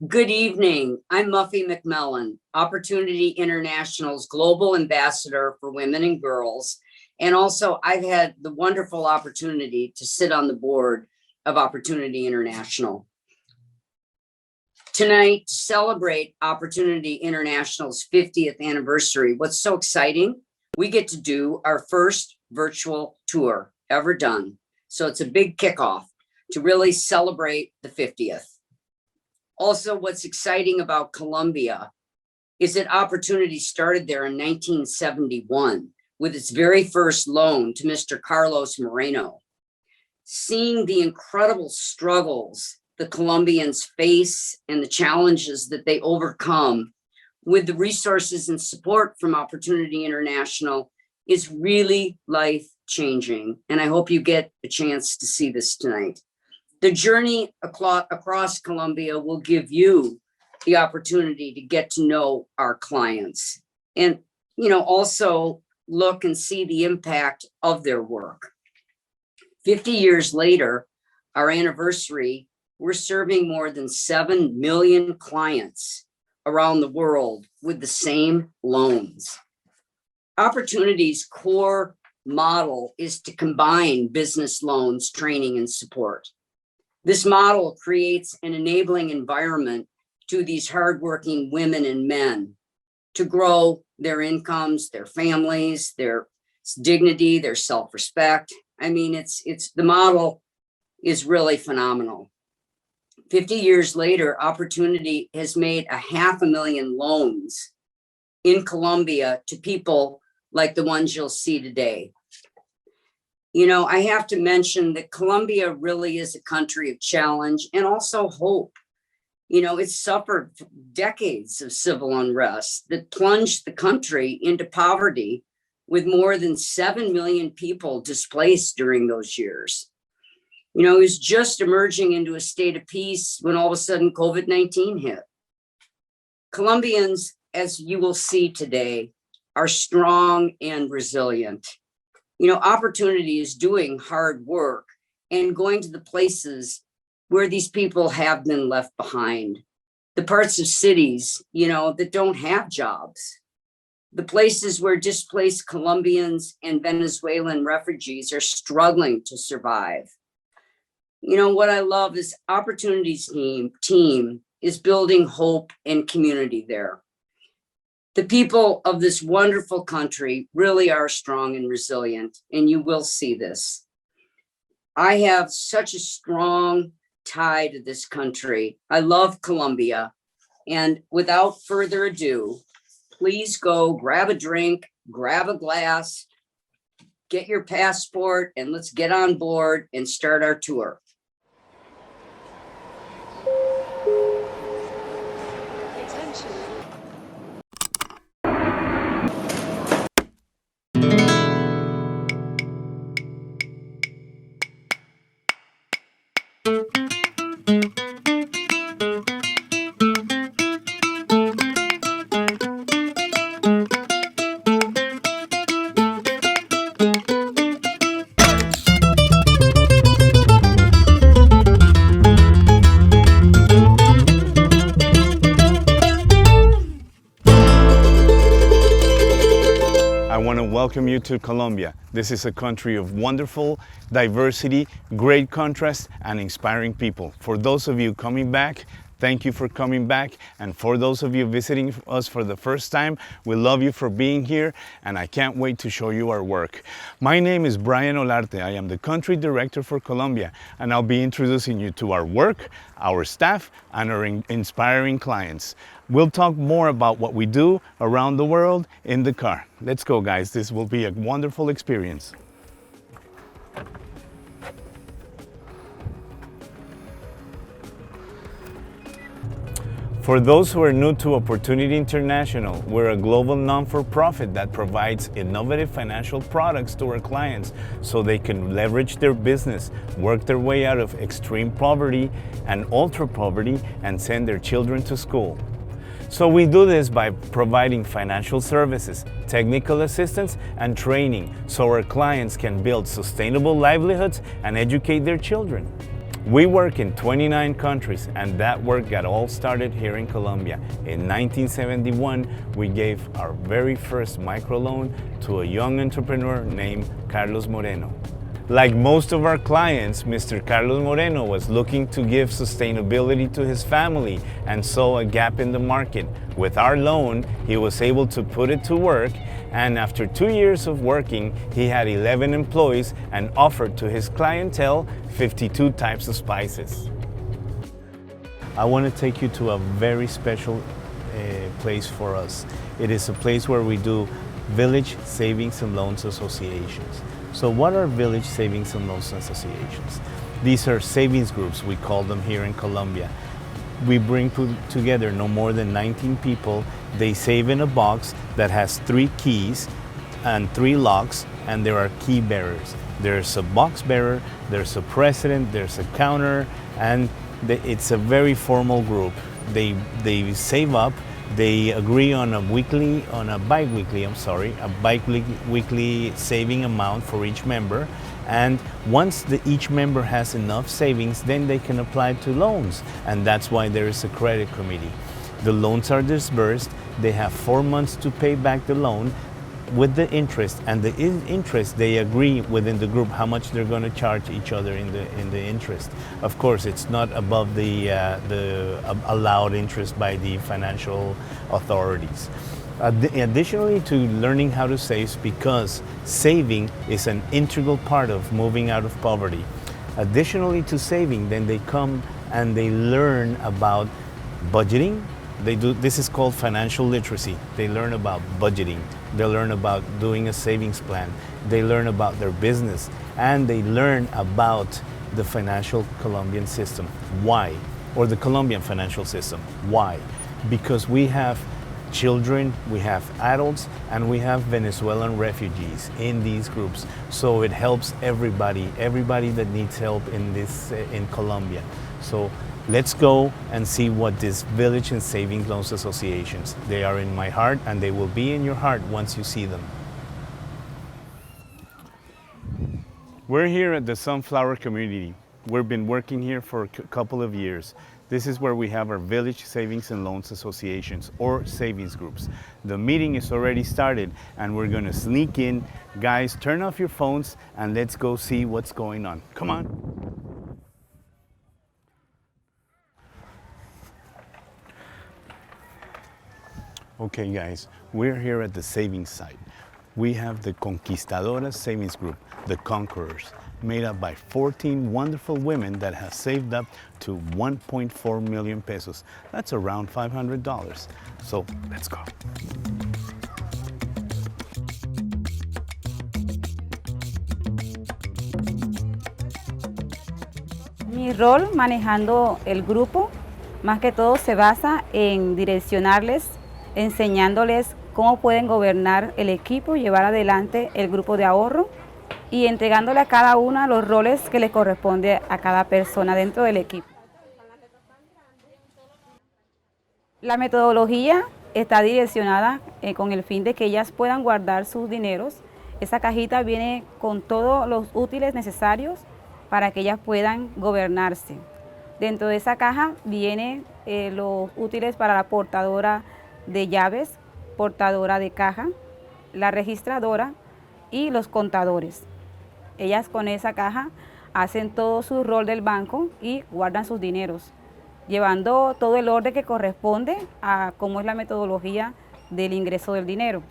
Good evening. I'm Muffy MacMillan, Opportunity International's Global Ambassador for Women and Girls. And also, I've had the wonderful opportunity to sit on the board of Opportunity International. Tonight, to celebrate Opportunity International's 50th anniversary, what's so exciting, we get to do our first virtual tour ever done. So it's a big kickoff to really celebrate the 50th. Also, what's exciting about Colombia is that Opportunity started there in 1971 with its very first loan to Mr. Carlos Moreno. Seeing the incredible struggles the Colombians face and the challenges that they overcome with the resources and support from Opportunity International is really life-changing. And I hope you get a chance to see this tonight. The journey across Colombia will give you the opportunity to get to know our clients and, also look and see the impact of their work. 50 years later, our anniversary, we're serving more than 7 million clients around the world with the same loans. Opportunity's core model is to combine business loans, training, and support. This model creates an enabling environment to these hardworking women and men to grow their incomes, their families, their dignity, their self-respect. I mean, the model is really phenomenal. 50 years later, Opportunity has made 500,000 loans in Colombia to people like the ones you'll see today. I have to mention that Colombia really is a country of challenge and also hope. It's suffered decades of civil unrest that plunged the country into poverty with more than 7 million people displaced during those years. It was just emerging into a state of peace when all of a sudden COVID-19 hit. Colombians, as you will see today, are strong and resilient. Opportunity is doing hard work and going to the places where these people have been left behind, the parts of cities, that don't have jobs, the places where displaced Colombians and Venezuelan refugees are struggling to survive. What I love is Opportunity's team is building hope and community there. The people of this wonderful country really are strong and resilient, and you will see this. I have such a strong tie to this country. I love Colombia. And without further ado, please go grab a drink, grab a glass, get your passport, and let's get on board and start our tour. Welcome you to Colombia. This is a country of wonderful diversity, great contrast, and inspiring people. For those of you coming back, thank you for coming back. And for those of you visiting us for the first time, we love you for being here, and I can't wait to show you our work. My name is Brian Olarte. I am the country director for Colombia, and I'll be introducing you to our work, our staff, and our inspiring clients. We'll talk more about what we do around the world in the car. Let's go, guys. This will be a wonderful experience. For those who are new to Opportunity International, we're a global non-for-profit that provides innovative financial products to our clients so they can leverage their business, work their way out of extreme poverty and ultra poverty, and send their children to school. So we do this by providing financial services, technical assistance, and training so our clients can build sustainable livelihoods and educate their children. We work in 29 countries, and that work got all started here in Colombia. In 1971, we gave our very first microloan to a young entrepreneur named Carlos Moreno. Like most of our clients, Mr. Carlos Moreno was looking to give sustainability to his family and saw a gap in the market. With our loan, he was able to put it to work, and after 2 years of working, he had 11 employees and offered to his clientele 52 types of spices. I want to take you to a very special place for us. It is a place where we do Village Savings and Loans Associations. So what are Village Savings and Loans Associations? These are savings groups, we call them here in Colombia. We bring together no more than 19 people. They save in a box that has 3 keys and 3 locks, and there are key bearers. There's a box bearer, there's a president, there's a counter, and it's a very formal group. They save up. They agree on a bi-weekly saving amount for each member, and once each member has enough savings, then they can apply to loans, and that's why there is a credit committee. The loans are disbursed. They have 4 months to pay back the loan with the interest, and the interest they agree within the group how much they're going to charge each other in the interest. Of course, it's not above the allowed interest by the financial authorities. Additionally to learning how to save, because saving is an integral part of moving out of poverty. Additionally to saving, then they come and they learn about budgeting. This is called financial literacy. They learn about budgeting. They learn about doing a savings plan. They learn about their business, and they learn about the financial Colombian system. Why? Or the Colombian financial system. Why? Because we have children, we have adults, and we have Venezuelan refugees in these groups. So it helps everybody that needs help in Colombia. So let's go and see what these Village and Savings Loans Associations. They are in my heart, and they will be in your heart once you see them. We're here at the Sunflower Community. We've been working here for a couple of years. This is where we have our Village Savings and Loans Associations, or savings groups. The meeting is already started, and we're gonna sneak in. Guys, turn off your phones and let's go see what's going on. Come on. Okay guys, we're here at the savings site. We have the Conquistadoras Savings Group, the Conquerors, made up by 14 wonderful women that have saved up to 1.4 million pesos. That's around $500. So let's go. Mi rol manejando el grupo, más que todo se basa en direccionarles, enseñándoles cómo pueden gobernar el equipo, llevar adelante el grupo de ahorro y entregándole a cada una los roles que le corresponde a cada persona dentro del equipo. La metodología está direccionada con el fin de que ellas puedan guardar sus dineros. Esa cajita viene con todos los útiles necesarios para que ellas puedan gobernarse. Dentro de esa caja vienen los útiles para la portadora de llaves, portadora de caja, la registradora y los contadores. Ellas con esa caja hacen todo su rol del banco y guardan sus dineros, llevando todo el orden que corresponde a cómo es la metodología del ingreso del dinero.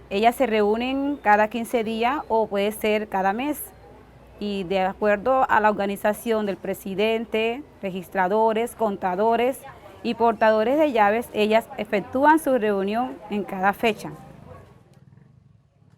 Ellas se reúnen cada 15 días o puede ser cada mes, y de acuerdo a la organización del presidente, registradores, contadores y portadores de llaves, ellas efectúan su reunión en cada fecha.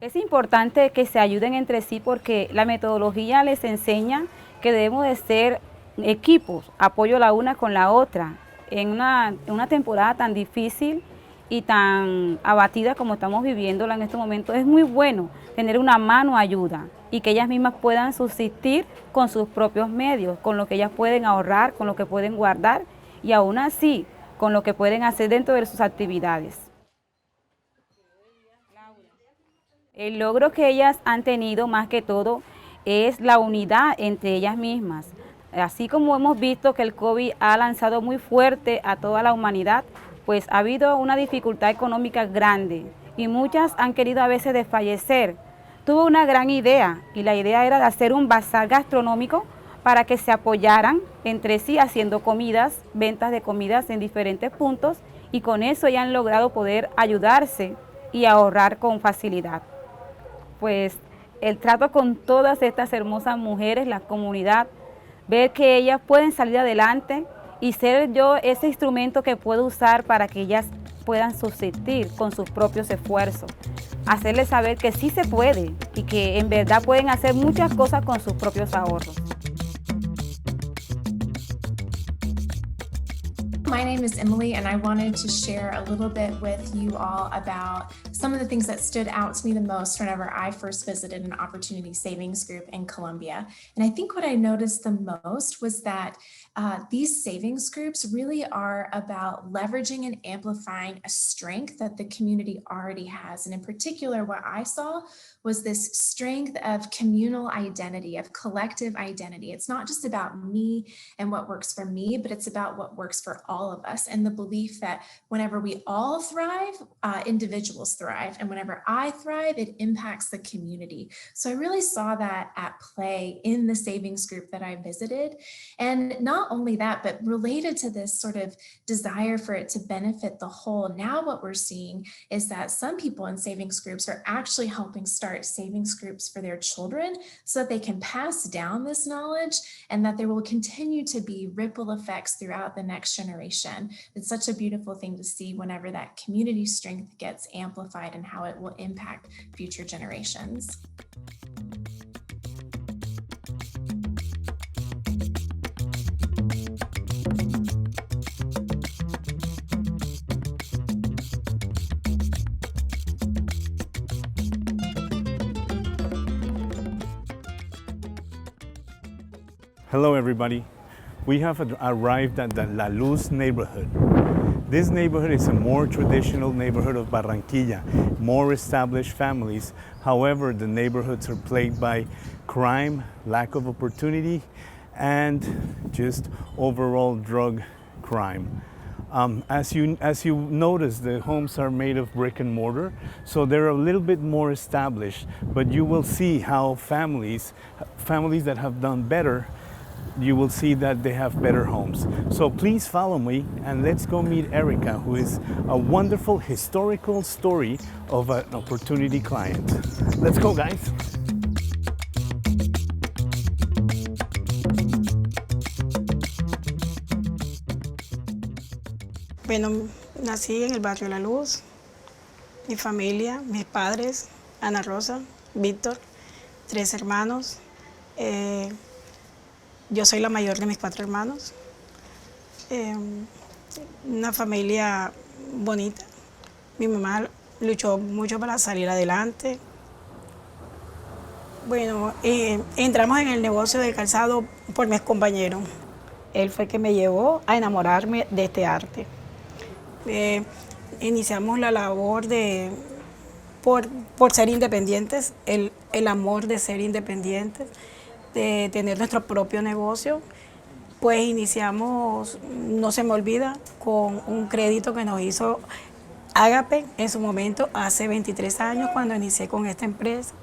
Es importante que se ayuden entre sí porque la metodología les enseña que debemos de ser equipos, apoyo la una con la otra, en una temporada tan difícil y tan abatida como estamos viviéndola en este momento, es muy bueno tener una mano ayuda y que ellas mismas puedan subsistir con sus propios medios, con lo que ellas pueden ahorrar, con lo que pueden guardar y aún así con lo que pueden hacer dentro de sus actividades. El logro que ellas han tenido más que todo es la unidad entre ellas mismas. Así como hemos visto que el COVID ha lanzado muy fuerte a toda la humanidad, pues ha habido una dificultad económica grande y muchas han querido a veces desfallecer. Tuvo una gran idea y la idea era de hacer un bazar gastronómico para que se apoyaran entre sí haciendo comidas, ventas de comidas en diferentes puntos y con eso ya han logrado poder ayudarse y ahorrar con facilidad. Pues el trato con todas estas hermosas mujeres, la comunidad, ver que ellas pueden salir adelante y ser yo ese instrumento que puedo usar para que ellas puedan subsistir con sus propios esfuerzos. Hacerles saber que sí se puede y que en verdad pueden hacer muchas cosas con sus propios ahorros. My name is Emily, and I wanted to share a little bit with you all about some of the things that stood out to me the most whenever I first visited an opportunity savings group in Colombia. And I think what I noticed the most was that these savings groups really are about leveraging and amplifying a strength that the community already has. And in particular, what I saw was this strength of communal identity, of collective identity. It's not just about me and what works for me, but it's about what works for all of us, and the belief that whenever we all thrive, individuals thrive, and whenever I thrive, it impacts the community. So I really saw that at play in the savings group that I visited. And not only that, but related to this sort of desire for it to benefit the whole, now what we're seeing is that some people in savings groups are actually helping start savings groups for their children so that they can pass down this knowledge and that there will continue to be ripple effects throughout the next generation. It's such a beautiful thing to see whenever that community strength gets amplified and how it will impact future generations. Hello everybody. We have arrived at the La Luz neighborhood. This neighborhood is a more traditional neighborhood of Barranquilla, more established families. However, the neighborhoods are plagued by crime, lack of opportunity, and just overall drug crime. As you notice, the homes are made of brick and mortar, so they're a little bit more established, but you will see how families that have done better, you will see that they have better homes. So please follow me and let's go meet Erika, who is a wonderful historical story of an opportunity client. Let's go, guys. Bueno, nací en el barrio La Luz. Mi familia, mis padres, Ana Rosa, Víctor, 3 hermanos. Yo soy la mayor de mis 4 hermanos. Una familia bonita. Mi mamá luchó mucho para salir adelante. Bueno, entramos en el negocio de calzado por mi compañero. Él fue el que me llevó a enamorarme de este arte. Iniciamos la labor por ser independientes, el amor de ser independientes, de tener nuestro propio negocio. Pues iniciamos, no se me olvida, con un crédito que nos hizo Ágape en su momento, hace 23 años, cuando inicié con esta empresa.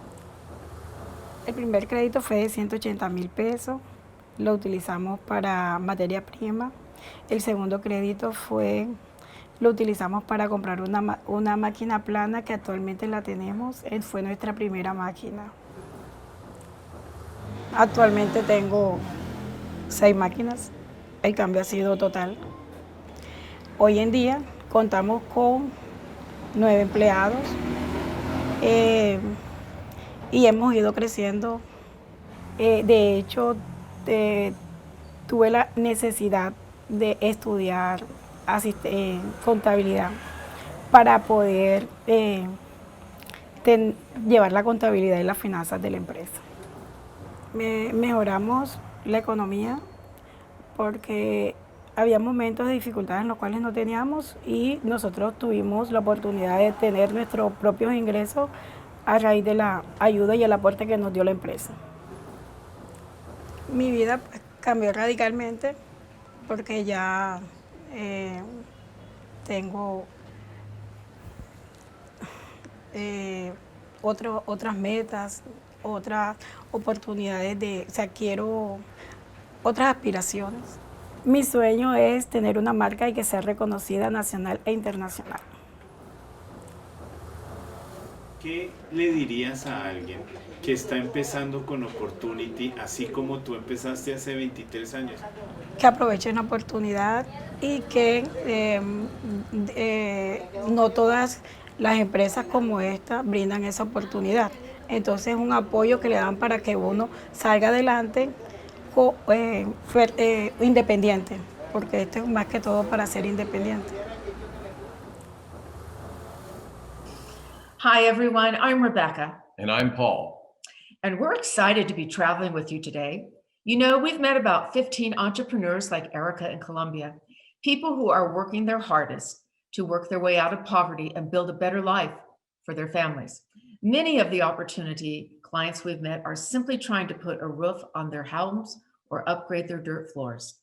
El primer crédito fue de 180,000 pesos, lo utilizamos para materia prima. El segundo crédito lo utilizamos para comprar una máquina plana que actualmente la tenemos, fue nuestra primera máquina. Actualmente tengo 6 máquinas, el cambio ha sido total. Hoy en día contamos con 9 empleados y hemos ido creciendo. De hecho, tuve la necesidad de estudiar contabilidad para poder llevar la contabilidad y las finanzas de la empresa. Mejoramos la economía porque había momentos de dificultades en los cuales no teníamos y nosotros tuvimos la oportunidad de tener nuestros propios ingresos a raíz de la ayuda y el aporte que nos dio la empresa. Mi vida pues, cambió radicalmente porque ya tengo otras metas, otras oportunidades quiero otras aspiraciones. Mi sueño es tener una marca y que sea reconocida nacional e internacional. ¿Qué le dirías a alguien que está empezando con Opportunity, así como tú empezaste hace 23 años? Que aprovechen la oportunidad y que no todas las empresas como esta brindan esa oportunidad. Entonces es un apoyo que le dan para que uno salga adelante independiente, porque esto es más que todo para ser independiente. Hi, everyone. I'm Rebekah. And I'm Paul. And we're excited to be traveling with you today. You know, we've met about 15 entrepreneurs like Erika in Colombia, people who are working their hardest to work their way out of poverty and build a better life for their families. Many of the opportunity clients we've met are simply trying to put a roof on their homes or upgrade their dirt floors.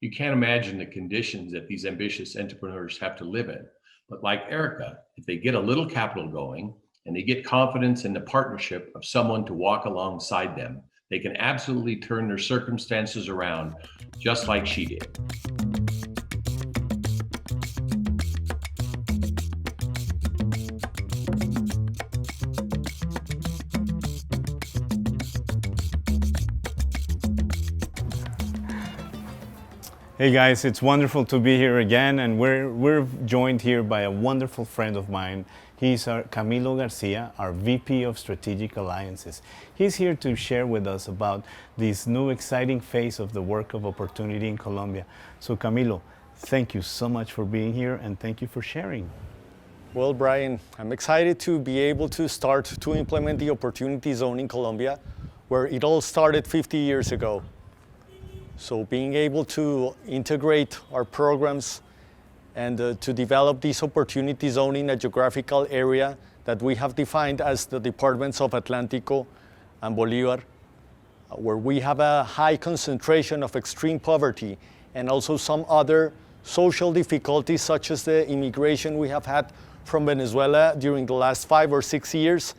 You can't imagine the conditions that these ambitious entrepreneurs have to live in. But like Erika, if they get a little capital going and they get confidence in the partnership of someone to walk alongside them, they can absolutely turn their circumstances around just like she did. Hey guys, it's wonderful to be here again, and we're joined here by a wonderful friend of mine. He's Camillo Garcia, our VP of Strategic Alliances. He's here to share with us about this new exciting phase of the work of Opportunity in Colombia. So Camillo, thank you so much for being here and thank you for sharing. Well, Brian, I'm excited to be able to start to implement the Opportunity Zone in Colombia, where it all started 50 years ago. So being able to integrate our programs and to develop this opportunity zone in a geographical area that we have defined as the departments of Atlántico and Bolívar, where we have a high concentration of extreme poverty and also some other social difficulties such as the immigration we have had from Venezuela during the last 5 or 6 years.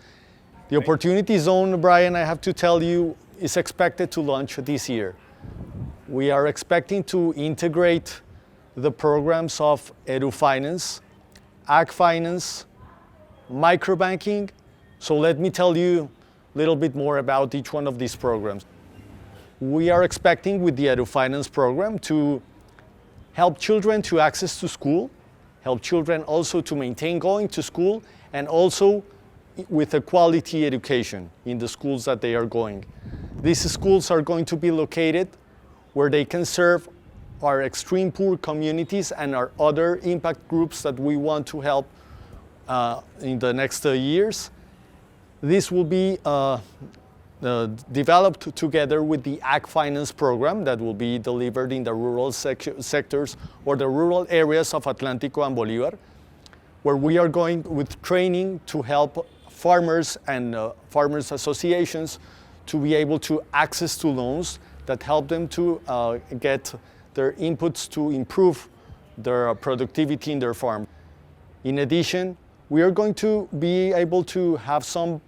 The opportunity zone, Brian, I have to tell you, is expected to launch this year. We are expecting to integrate the programs of EduFinance, AgFinance, microbanking. So let me tell you a little bit more about each one of these programs. We are expecting with the EduFinance program to help children to access to school, help children also to maintain going to school, and also with a quality education in the schools that they are going. These schools are going to be located where they can serve our extreme poor communities and our other impact groups that we want to help in the next years. This will be developed together with the AgFinance program that will be delivered in the rural sectors or the rural areas of Atlántico and Bolívar, where we are going with training to help farmers and farmers associations to be able to access to loans that help them to get their inputs to improve their productivity in their farm. In addition, we are going to be able to have some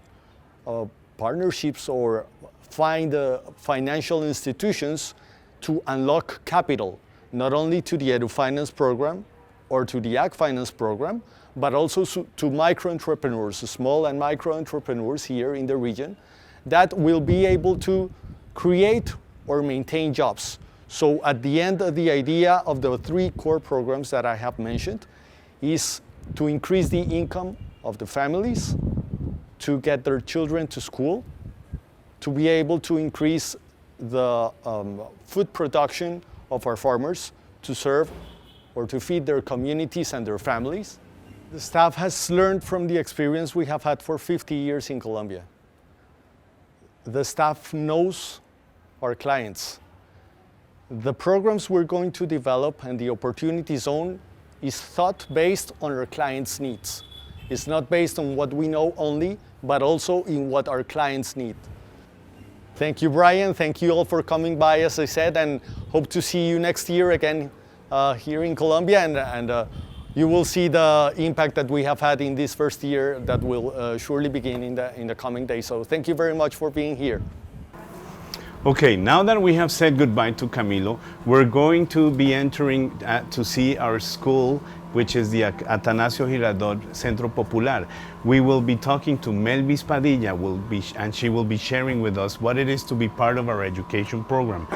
partnerships or find financial institutions to unlock capital, not only to the EduFinance program or to the AgFinance program, but also to micro-entrepreneurs, small and micro-entrepreneurs here in the region that will be able to create or maintain jobs. So at the end, the idea of the 3 core programs that I have mentioned is to increase the income of the families, to get their children to school, to be able to increase the food production of our farmers, to serve or to feed their communities and their families. The staff has learned from the experience we have had for 50 years in Colombia. The staff knows our clients. The programs we're going to develop and the opportunity zone is thought based on our clients' needs. It's not based on what we know only, but also in what our clients need. Thank you, Brian. Thank you all for coming by, as I said, and hope to see you next year again here in Colombia. And you will see the impact that we have had in this first year that will surely begin in the coming days. So thank you very much for being here. Okay, now that we have said goodbye to Camillo, we're going to be entering to see our school, which is the Atanasio Girardot Centro Popular. We will be talking to Melvis Padilla, and she will be sharing with us what it is to be part of our education program.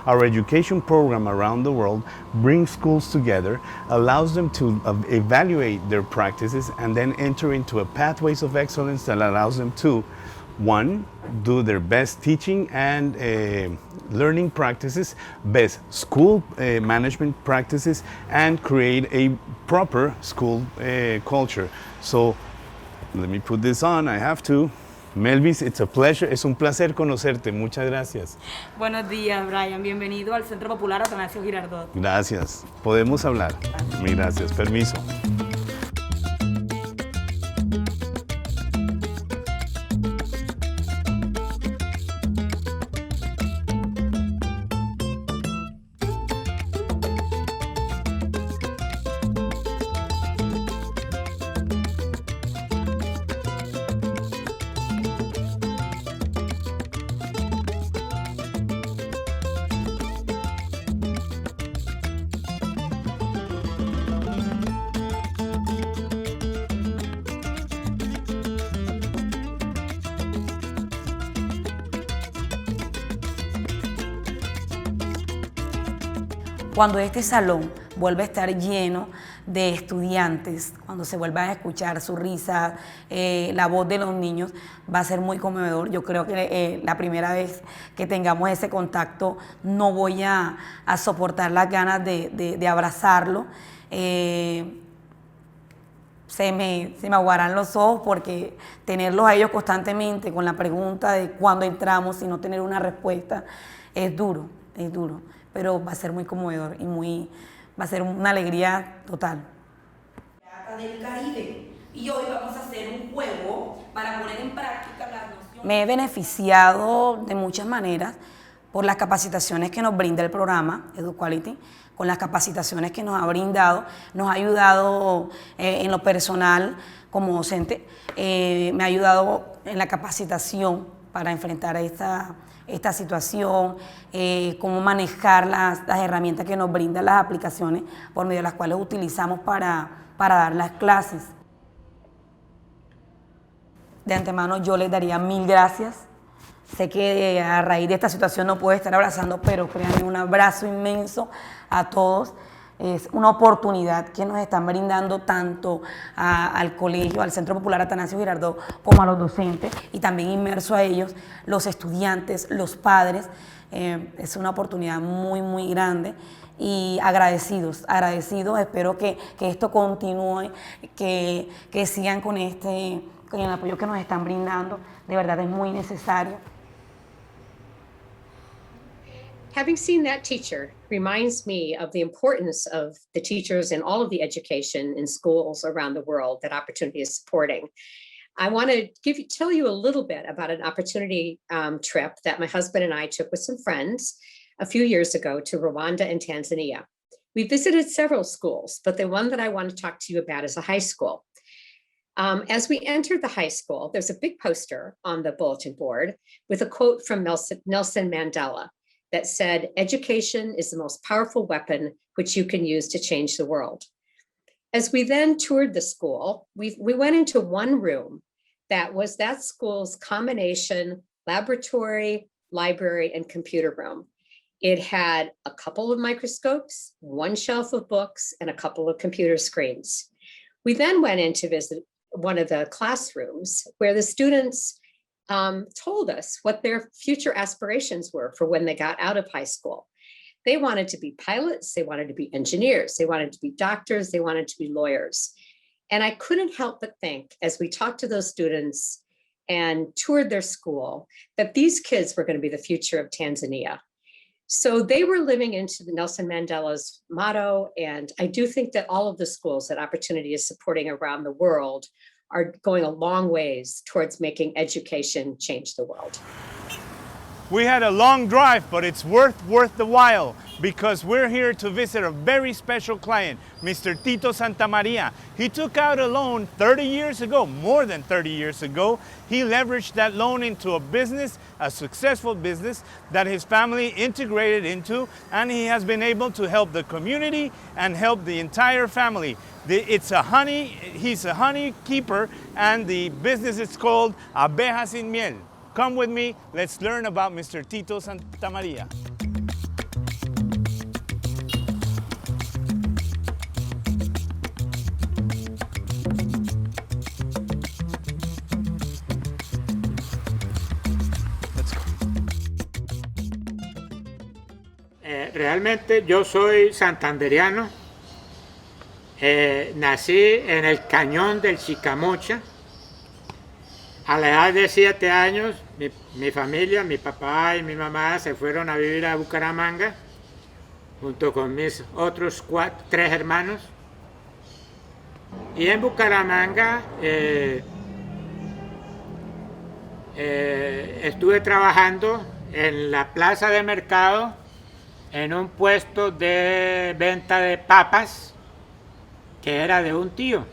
Our education program around the world brings schools together, allows them to evaluate their practices, and then enter into a pathways of excellence that allows them to, one, do their best teaching and learning practices, best school management practices, and create a proper school culture. So let me put this on, I have to. Melvis, it's a pleasure, es un placer conocerte, muchas gracias. Buenos días, Brian. Bienvenido al Centro Popular Atanasio Girardot. Gracias, podemos hablar. Gracias, permiso. Cuando este salón vuelve a estar lleno de estudiantes, cuando se vuelva a escuchar su risa, la voz de los niños, va a ser muy conmovedor. Yo creo que la primera vez que tengamos ese contacto no voy a soportar las ganas de abrazarlo. Se me aguarán los ojos porque tenerlos a ellos constantemente con la pregunta de cuándo entramos y no tener una respuesta es duro, pero va a ser muy conmovedor y va a ser una alegría total. Del Caribe. Y hoy vamos a hacer un juego para poner en práctica las nociones. Me he beneficiado de muchas maneras por las capacitaciones que nos brinda el programa EduQuality, con las capacitaciones que nos ha brindado, nos ha ayudado en lo personal como docente, me ha ayudado en la capacitación para enfrentar esta situación, cómo manejar las herramientas que nos brindan las aplicaciones por medio de las cuales utilizamos para dar las clases. De antemano yo les daría 1000 gracias. Sé que a raíz de esta situación no puedo estar abrazando, pero créanme, un abrazo inmenso a todos. Es una oportunidad que nos están brindando tanto al colegio, al Centro Popular Atanasio Girardot, como a los docentes y también inmerso a ellos, los estudiantes, los padres. Es una oportunidad muy, muy grande y agradecidos. Espero que esto continúe, que sigan con el apoyo que nos están brindando. De verdad es muy necesario. Having seen that teacher reminds me of the importance of the teachers in all of the education in schools around the world that Opportunity is supporting. I want to tell you a little bit about an Opportunity trip that my husband and I took with some friends a few years ago to Rwanda and Tanzania. We visited several schools, but the one that I want to talk to you about is a high school. As we entered the high school, there's a big poster on the bulletin board with a quote from Nelson Mandela that said, "Education is the most powerful weapon which you can use to change the world." As we then toured the school, we went into one room that was that school's combination laboratory, library, and computer room. It had a couple of microscopes, one shelf of books, and a couple of computer screens. We then went in to visit one of the classrooms where the students told us what their future aspirations were for when they got out of high school. They wanted to be pilots, they wanted to be engineers, they wanted to be doctors, they wanted to be lawyers. And I couldn't help but think, as we talked to those students and toured their school, that these kids were going to be the future of Tanzania. So they were living into the Nelson Mandela's motto. And I do think that all of the schools that Opportunity is supporting around the world are going a long ways towards making education change the world. We had a long drive, but it's worth the while because we're here to visit a very special client, Mr. Tito Santamaria. He took out a loan 30 years ago, more than 30 years ago. He leveraged that loan into a business, a successful business that his family integrated into, and he has been able to help the community and help the entire family. He's a honey keeper, and the business is called Abejas sin Miel. Come with me, let's learn about Mr. Tito Santamaria. Let's go. Realmente yo soy santanderiano. Nací en el cañón del Chicamocha. A la edad de 7 años, mi familia, mi papá y mi mamá se fueron a vivir a Bucaramanga junto con mis otros 3 hermanos. Y en Bucaramanga estuve trabajando en la plaza de mercado en un puesto de venta de papas que era de un tío.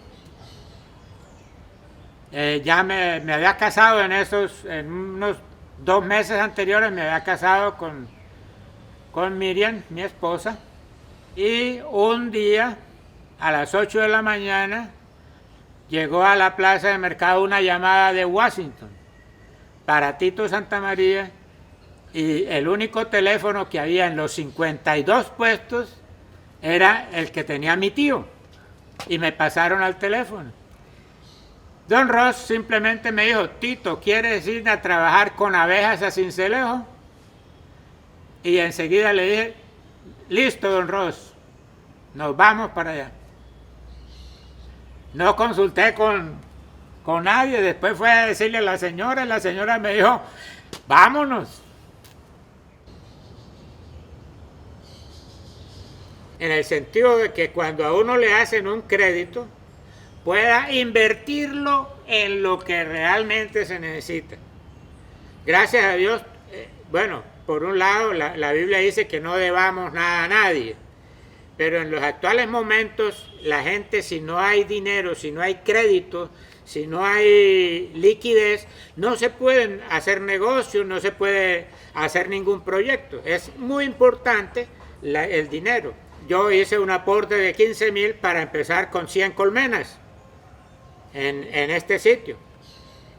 Ya me había casado en unos 2 meses anteriores, me había casado con Miriam, mi esposa, y un día a las 8 de la mañana llegó a la plaza de mercado una llamada de Washington para Tito Santamaria, y el único teléfono que había en los 52 puestos era el que tenía mi tío, y me pasaron al teléfono. Don Ross simplemente me dijo: Tito, ¿quieres ir a trabajar con abejas a Cincelejo? Y enseguida le dije: listo, don Ross, nos vamos para allá. No consulté con nadie, después fue a decirle a la señora, y la señora me dijo: vámonos. En el sentido de que cuando a uno le hacen un crédito, pueda invertirlo en lo que realmente se necesita. Gracias a Dios, bueno, por un lado la Biblia dice que no debamos nada a nadie, pero en los actuales momentos la gente, si no hay dinero, si no hay crédito, si no hay liquidez, no se pueden hacer negocios, no se puede hacer ningún proyecto. Es muy importante el dinero. Yo hice un aporte de 15,000 para empezar con 100 colmenas. En este sitio.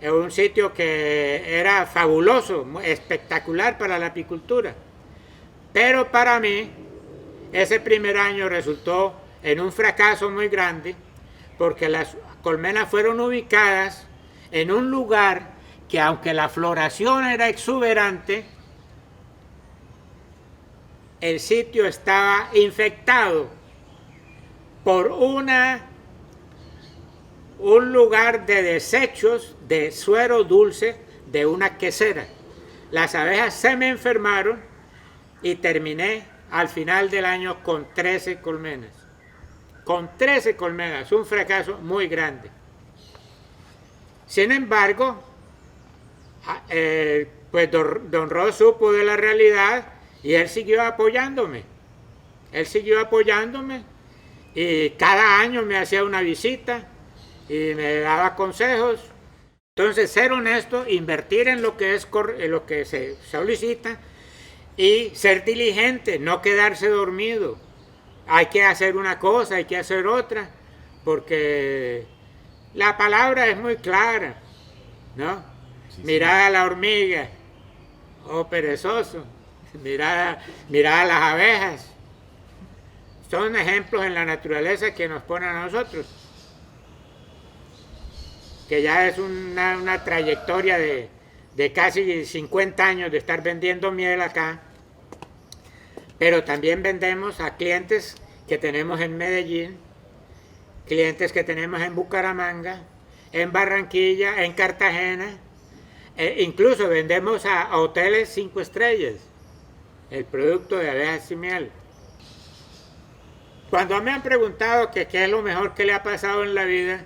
Es un sitio que era fabuloso, espectacular para la apicultura. Pero para mí, ese primer año resultó en un fracaso muy grande, porque las colmenas fueron ubicadas en un lugar que, aunque la floración era exuberante, el sitio estaba infectado por un lugar de desechos de suero dulce de una quesera. Las abejas se me enfermaron y terminé al final del año con 13 colmenas. Con 13 colmenas, un fracaso muy grande. Sin embargo, pues don Ross supo de la realidad y él siguió apoyándome. Y cada año me hacía una visita y me daba consejos. Entonces, ser honesto, invertir en lo que se solicita y ser diligente, no quedarse dormido. Hay que hacer una cosa, hay que hacer otra, porque la palabra es muy clara, ¿no? Sí, mirad a la hormiga, oh perezoso, mirad a las abejas. Son ejemplos en la naturaleza que nos ponen a nosotros, que ya es una trayectoria de casi 50 años de estar vendiendo miel acá. pero también vendemos a clientes que tenemos en Medellín, clientes que tenemos en Bucaramanga, en Barranquilla, en Cartagena, incluso vendemos a hoteles 5 estrellas el producto de abejas y miel. Cuando me han preguntado que qué es lo mejor que le ha pasado en la vida,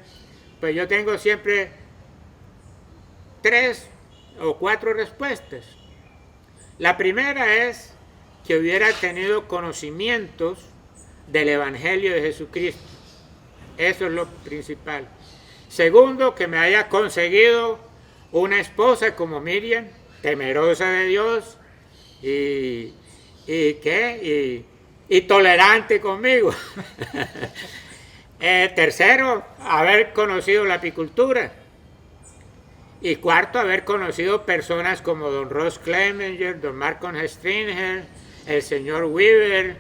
pues yo tengo siempre 3 o 4 respuestas. La primera es que hubiera tenido conocimientos del Evangelio de Jesucristo. Eso es lo principal. Segundo, que me haya conseguido una esposa como Miriam, temerosa de Dios y tolerante conmigo. Tercero, haber conocido la apicultura. Y cuarto, haber conocido personas como don Ross Clemenger, don Marcon Stringer, el señor Weaver,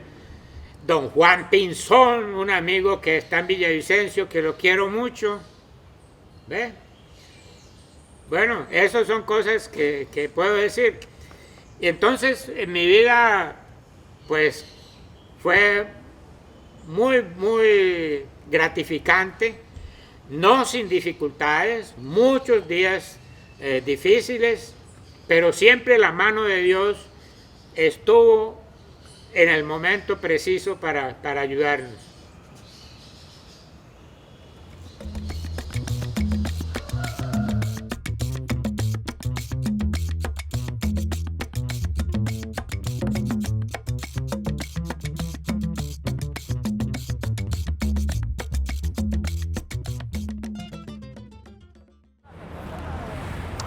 don Juan Pinzón, un amigo que está en Villavicencio, que lo quiero mucho. ¿Ve? Bueno, esas son cosas que puedo decir. Y entonces, en mi vida, pues, fue muy, muy gratificante, no sin dificultades, muchos días difíciles, pero siempre la mano de Dios estuvo en el momento preciso para ayudarnos.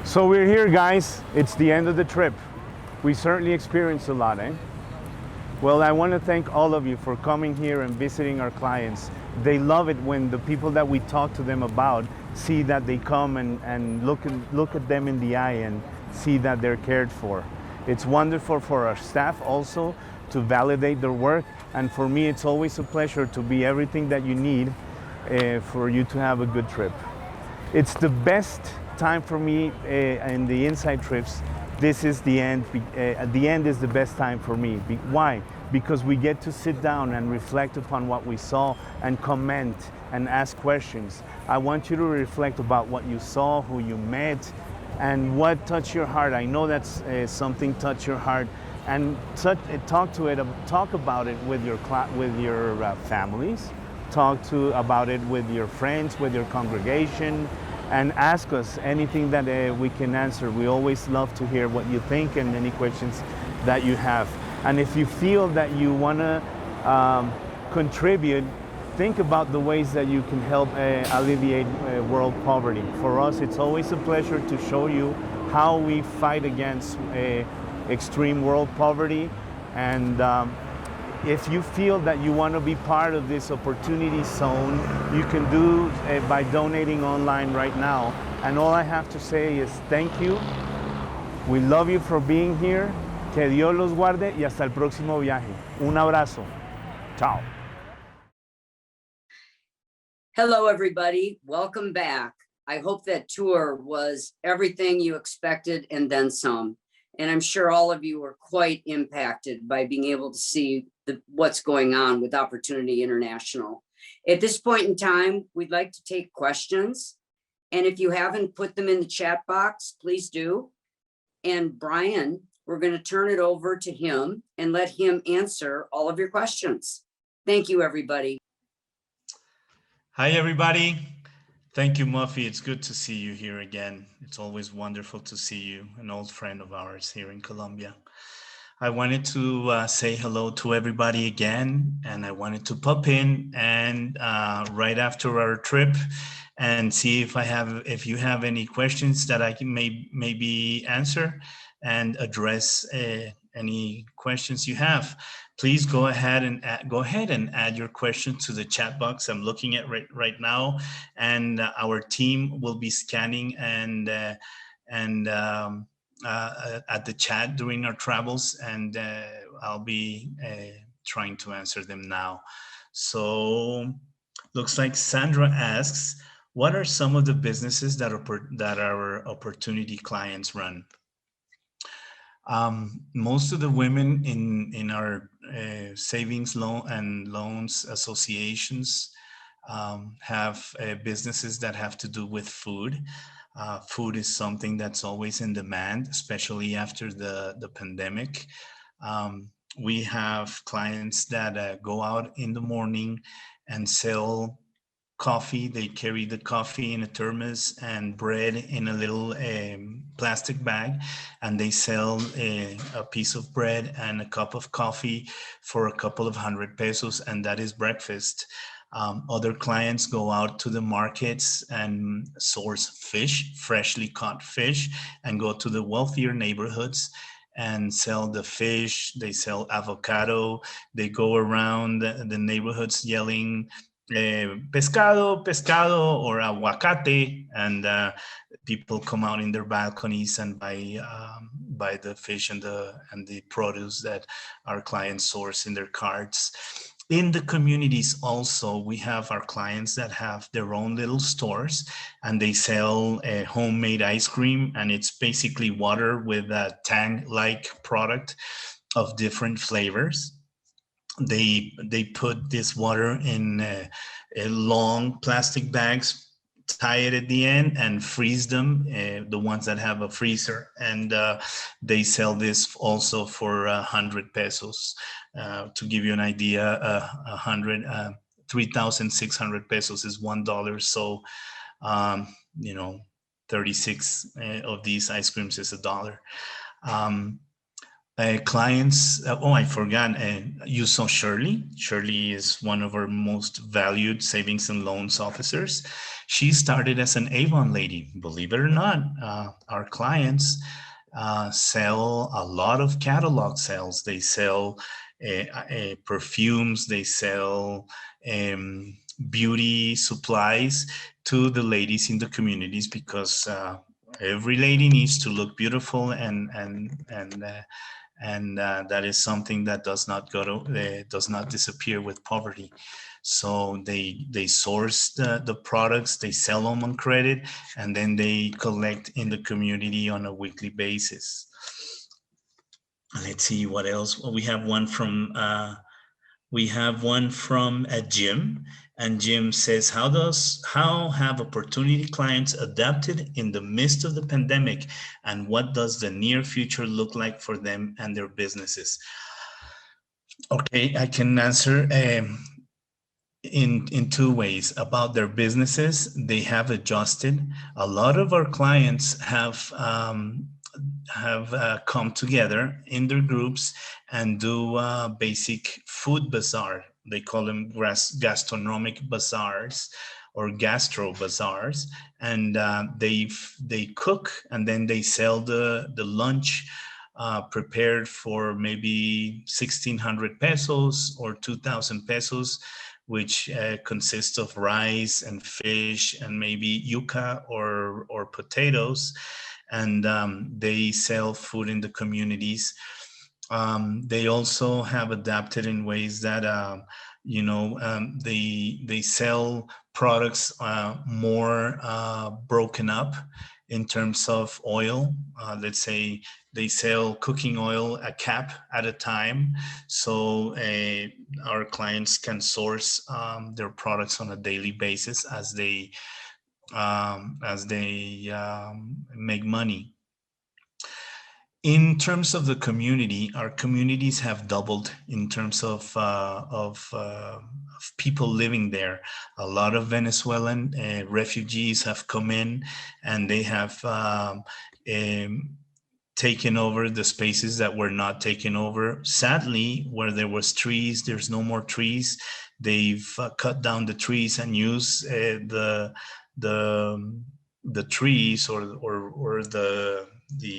So we're here, guys. It's the end of the trip. We certainly experienced a lot, eh? Well, I want to thank all of you for coming here and visiting our clients. They love it when the people that we talk to them about see that they come and look at them in the eye and see that they're cared for. It's wonderful for our staff also to validate their work, and for me it's always a pleasure to be everything that you need for you to have a good trip. It's the best time for me in the inside trips. This is the end. The end is the best time for me. Why? Because we get to sit down and reflect upon what we saw and comment and ask questions. I want you to reflect about what you saw, who you met, and what touched your heart. I know that's something touched your heart, and talk about it with your families. Talk about it with your friends, with your congregation, and ask us anything that we can answer. We always love to hear what you think and any questions that you have. And if you feel that you want to contribute, think about the ways that you can help alleviate world poverty. For us, it's always a pleasure to show you how we fight against extreme world poverty. And if you feel that you want to be part of this opportunity zone, you can do by donating online right now. And all I have to say is thank you. We love you for being here. Que Dios los guarde y hasta el próximo viaje. Un abrazo. Ciao. Hello, everybody. Welcome back. I hope that tour was everything you expected and then some. And I'm sure all of you were quite impacted by being able to see what's going on with Opportunity International. At this point in time, we'd like to take questions. And if you haven't put them in the chat box, please do. And Brian, we're going to turn it over to him and let him answer all of your questions. Thank you, everybody. Hi, everybody. Thank you, Muffy. It's good to see you here again. It's always wonderful to see you, an old friend of ours here in Colombia. I wanted to say hello to everybody again, and I wanted to pop in and right after our trip and see if you have any questions that I can maybe answer and address any questions you have. Please go ahead and add your questions to the chat box I'm looking at right now, and our team will be scanning and at the chat during our travels, and I'll be trying to answer them now. So looks like Sandra asks, what are some of the businesses that our opportunity clients run? Most of the women in our savings loan and loans associations have businesses that have to do with food. Food is something that's always in demand, especially after the pandemic. We have clients that go out in the morning and sell coffee. They carry the coffee in a thermos and bread in a little plastic bag, and they sell a piece of bread and a cup of coffee for a couple of $100, and that is breakfast. Other clients go out to the markets and source fish, freshly caught fish, and go to the wealthier neighborhoods and sell the fish. They sell avocado. They go around the neighborhoods yelling pescado, pescado, or aguacate, and people come out in their balconies and buy the fish and the produce that our clients source in their carts. In the communities also, we have our clients that have their own little stores, and they sell a homemade ice cream, and it's basically water with a tang-like product of different flavors. They put this water in long plastic bags, tie it at the end, and freeze them, the ones that have a freezer, and they sell this also for $100. To give you an idea, 3,600 pesos is $1. So 36 of these ice creams is $1. Clients, I forgot, you saw Shirley. Shirley is one of our most valued savings and loans officers. She started as an Avon lady. Believe it or not, our clients sell a lot of catalog sales. They sell perfumes, they sell beauty supplies to the ladies in the communities, because every lady needs to look beautiful, and that is something that does not disappear with poverty. So they source the products, they sell them on credit, and then they collect in the community on a weekly basis. Let's see what else. Well, we have one from Jim, and Jim says, how have opportunity clients adapted in the midst of the pandemic, and what does the near future look like for them and their businesses? Okay, I can answer in two ways. About their businesses, they have adjusted. A lot of our clients have come together in their groups and do basic food bazaar. They call them gastronomic bazaars or gastro bazaars, and they cook, and then they sell the lunch prepared for maybe 1,600 pesos or 2,000 pesos, which consists of rice and fish and maybe yuca or potatoes. And they sell food in the communities. They also have adapted in ways that, they sell products more broken up in terms of oil. Let's say they sell cooking oil a cap at a time. So our clients can source their products on a daily basis as they make money. In terms of the community, our communities have doubled in terms of people living there. A lot of Venezuelan refugees have come in, and they have taken over the spaces that were not taken over. Sadly, where there was trees, there's no more trees. They've cut down the trees and use the trees or the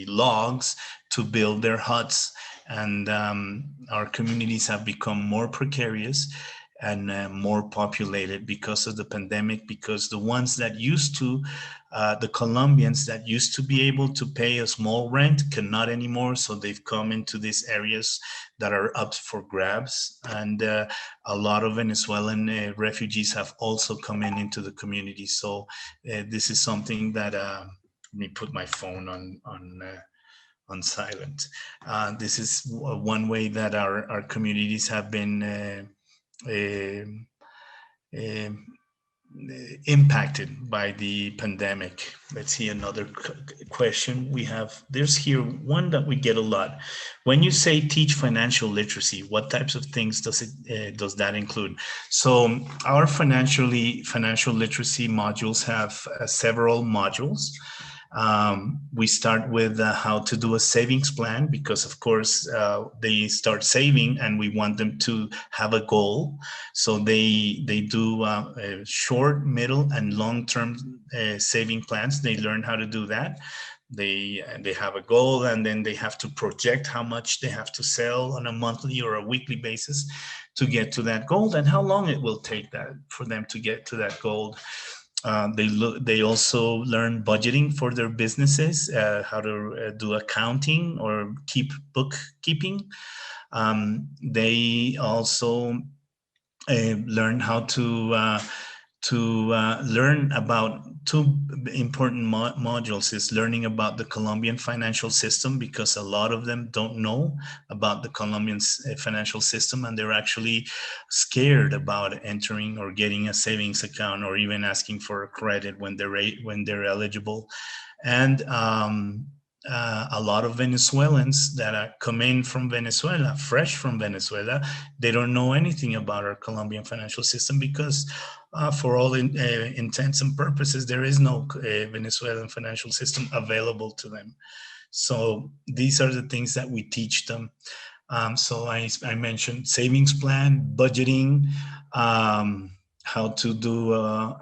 logs to build their huts, and our communities have become more precarious and more populated because of the pandemic, because the ones that used to, the Colombians that used to be able to pay a small rent cannot anymore, so they've come into these areas that are up for grabs, and a lot of Venezuelan refugees have also come into the community. So this is something that, let me put my phone on on silent. This is one way that our communities have been impacted by the pandemic. Let's see another question we have. There's here one that we get a lot. When you say teach financial literacy, what types of things does that include? So our financial literacy modules have several modules. We start with how to do a savings plan, because of course they start saving and we want them to have a goal. So they do short, middle, and long-term saving plans. They learn how to do that. They have a goal, and then they have to project how much they have to sell on a monthly or a weekly basis to get to that goal, and how long it will take that for them to get to that goal. They also learn budgeting for their businesses, how to do accounting or keep bookkeeping. They also learn how to learn about two important modules. Is learning about the Colombian financial system, because a lot of them don't know about the Colombian financial system, and they're actually scared about entering or getting a savings account, or even asking for a credit when they're eligible. And a lot of Venezuelans that are coming from Venezuela, fresh from Venezuela, they don't know anything about our Colombian financial system, because for all intents and purposes, there is no Venezuelan financial system available to them. So these are the things that we teach them. So I mentioned savings plan, budgeting, how to do,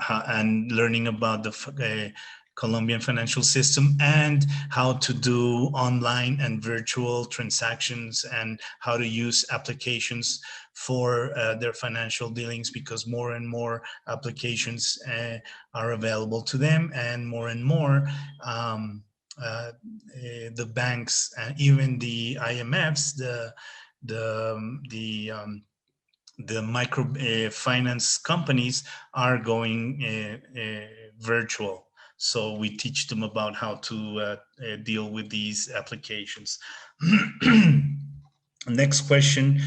and learning about the Colombian financial system, and how to do online and virtual transactions, and how to use applications for their financial dealings, because more and more applications are available to them, and more the banks, and even the IMFs, the micro finance companies are going virtual. So we teach them about how to deal with these applications. Next question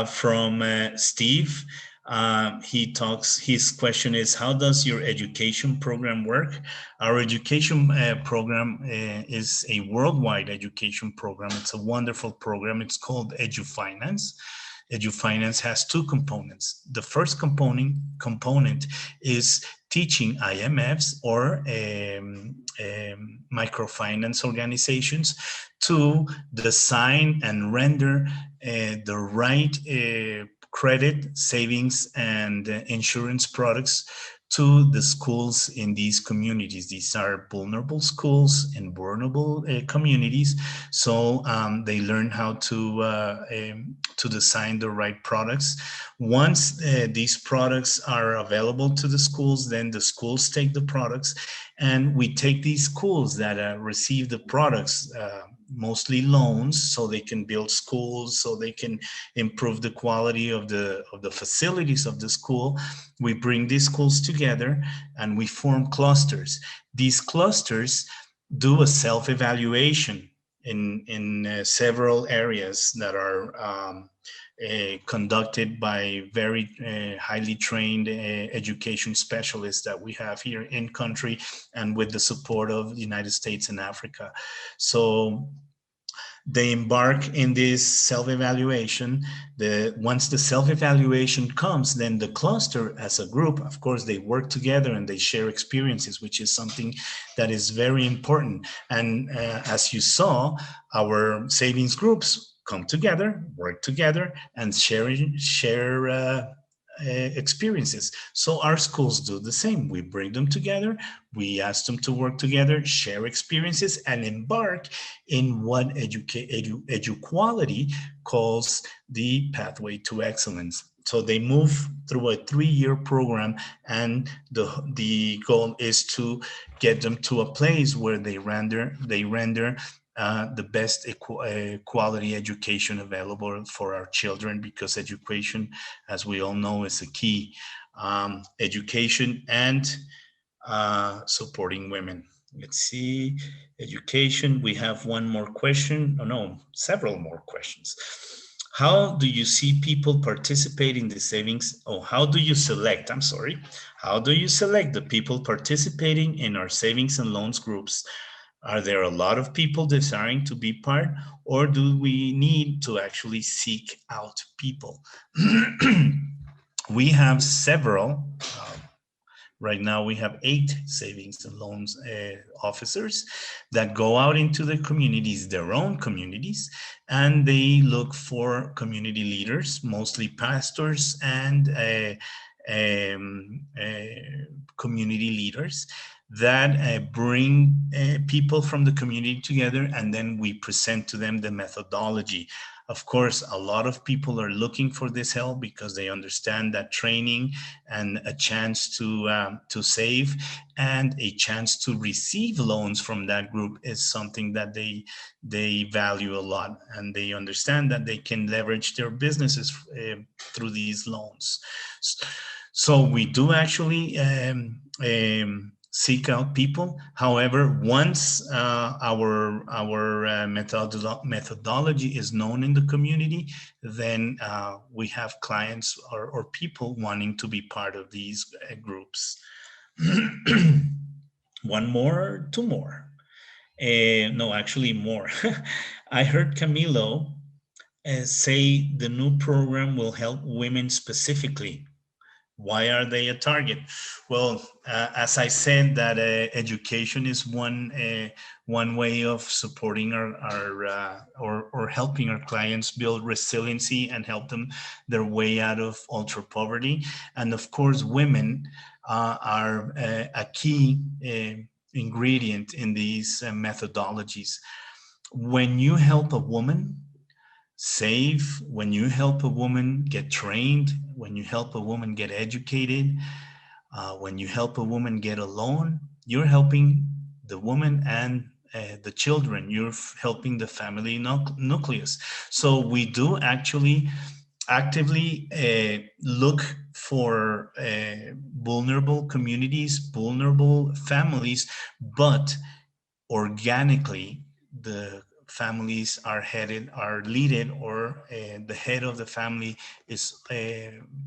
from Steve. His question is, how does your education program work? Our education program is a worldwide education program. It's a wonderful program. It's called EduFinance. EduFinance has two components. The first component is teaching IMFs or microfinance organizations to design and render the right credit, savings, and insurance products to the schools in these communities. These are vulnerable schools and vulnerable communities. So they learn how to design the right products. Once these products are available to the schools, then the schools take the products, and we take these schools that receive the products, mostly loans, so they can build schools, so they can improve the quality of the facilities of the school. We bring these schools together and we form clusters. These clusters do a self-evaluation in several areas that are conducted by very highly trained education specialists that we have here in country, and with the support of the United States and Africa. So they embark in this self-evaluation. Once the self-evaluation comes, then the cluster as a group, of course, they work together and they share experiences, which is something that is very important. And as you saw, our savings groups come together, work together, and share experiences. So our schools do the same. We bring them together, we ask them to work together, share experiences, and embark in what Eduquality calls the pathway to excellence. So they move through a 3-year program, and the goal is to get them to a place where they render the best quality education available for our children, because education, as we all know, is a key. Education and supporting women. let's see, education. We have one more question. Oh no, several more questions. How do you see people participate in the savings? Oh, how do you select? I'm sorry. How do you select the people participating in our savings and loans groups? Are there a lot of people desiring to be part, or do we need to actually seek out people? We have several. Right now, we have 8 savings and loans officers that go out into the communities, their own communities, and they look for community leaders, mostly pastors and community leaders that bring people from the community together, and then we present to them the methodology. Of course, a lot of people are looking for this help because they understand that training and a chance to save and a chance to receive loans from that group is something that they value a lot, and they understand that they can leverage their businesses through these loans. So we do actually seek out people. However, once our methodology is known in the community, then we have clients or people wanting to be part of these groups. One more, 2 more. No, actually more. I heard Camillo say the new program will help women specifically. Why are they a target? Well, as I said, that education is one way of supporting our or helping our clients build resiliency and help them their way out of ultra poverty. And of course, women are a key ingredient in these methodologies. When you help a woman save, when you help a woman get trained, when you help a woman get educated, when you help a woman get a loan, you're helping the woman and the children. You're helping the family nucleus. So we do actually actively look for vulnerable communities, vulnerable families, but organically the families are leaded, or the head of the family is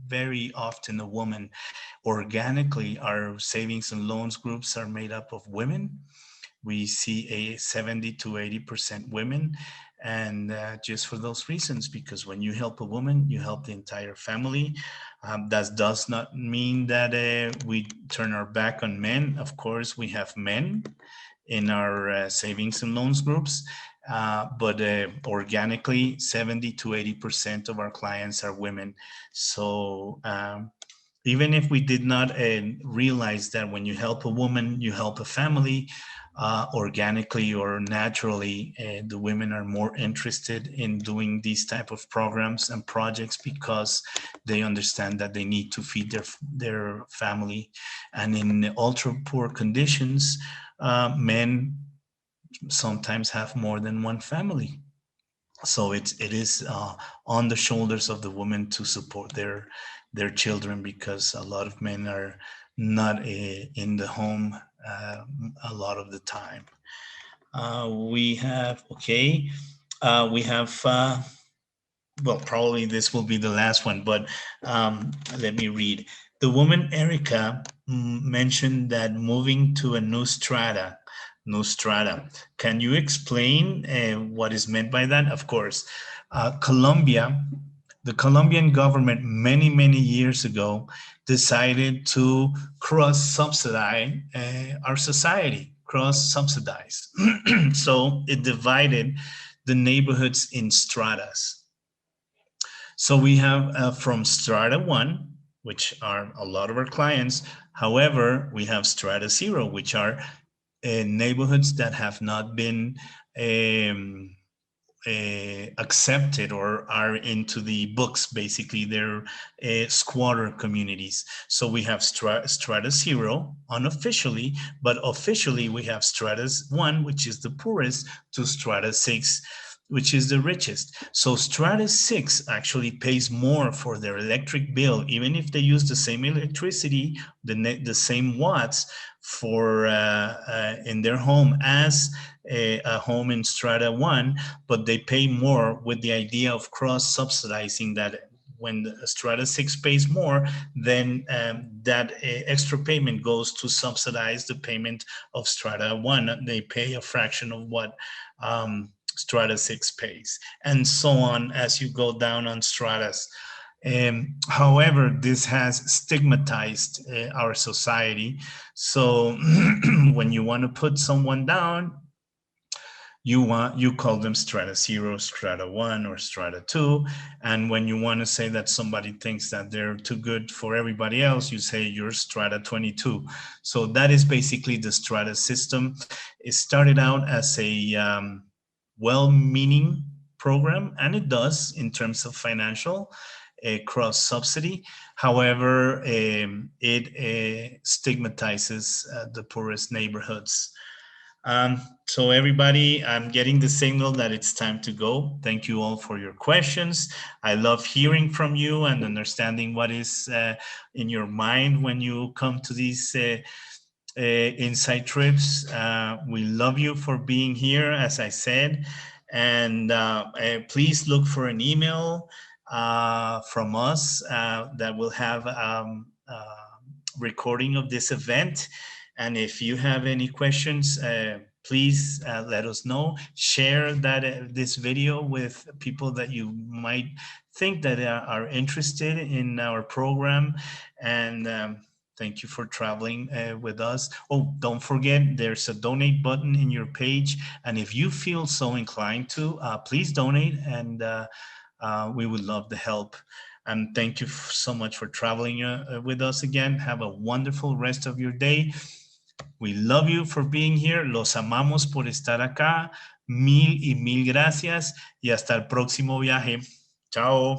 very often a woman. Organically, our savings and loans groups are made up of women. We see a 70 to 80% women, and just for those reasons, because when you help a woman, you help the entire family. That does not mean that we turn our back on men. Of course, we have men in our savings and loans groups, but organically 70 to 80% of our clients are women. So even if we did not realize that when you help a woman, you help a family, organically or naturally, the women are more interested in doing these type of programs and projects because they understand that they need to feed their family. And in ultra poor conditions, men sometimes have more than one family. So it is on the shoulders of the women to support their children, because a lot of men are not in the home a lot of the time. We have, well, probably this will be the last one, but let me read. The woman Erika mentioned that moving to a new strata. Can you explain what is meant by that? Of course, Colombia, the Colombian government many years ago decided to cross-subsidize our society, cross-subsidize. So it divided the neighborhoods in stratas. So we have from strata 1, which are a lot of our clients. However, we have strata 0, which are neighborhoods that have not been accepted or are into the books. Basically, they're squatter communities. So we have strata 0 unofficially, but officially we have strata 1, which is the poorest, to strata 6. which is the richest. So Strata 6 actually pays more for their electric bill, even if they use the same electricity, the same watts for in their home as a home in Strata 1, but they pay more with the idea of cross-subsidizing that. When the Strata 6 pays more, then that extra payment goes to subsidize the payment of Strata 1. They pay a fraction of what Strata 6 pays, and so on as you go down on stratas. However, this has stigmatized our society. So when you want to put someone down, you call them Strata 0, Strata 1, or Strata 2. And when you want to say that somebody thinks that they're too good for everybody else, you say you're Strata 22. So that is basically the Strata system. It started out as a well-meaning program, and it does in terms of financial cross-subsidy. However, it stigmatizes the poorest neighborhoods. So everybody, I'm getting the signal that it's time to go. Thank you all for your questions. I love hearing from you and understanding what is in your mind when you come to these insight trips. We love you for being here, as I said, and please look for an email from us that will have recording of this event. And if you have any questions, please let us know. Share that this video with people that you might think that are interested in our program. And thank you for traveling with us. Oh, don't forget, there's a donate button in your page. And if you feel so inclined to, please donate, and we would love the help. And thank you so much for traveling with us again. Have a wonderful rest of your day. We love you for being here. Los amamos por estar acá. Mil y mil gracias. Y hasta el próximo viaje. Chao.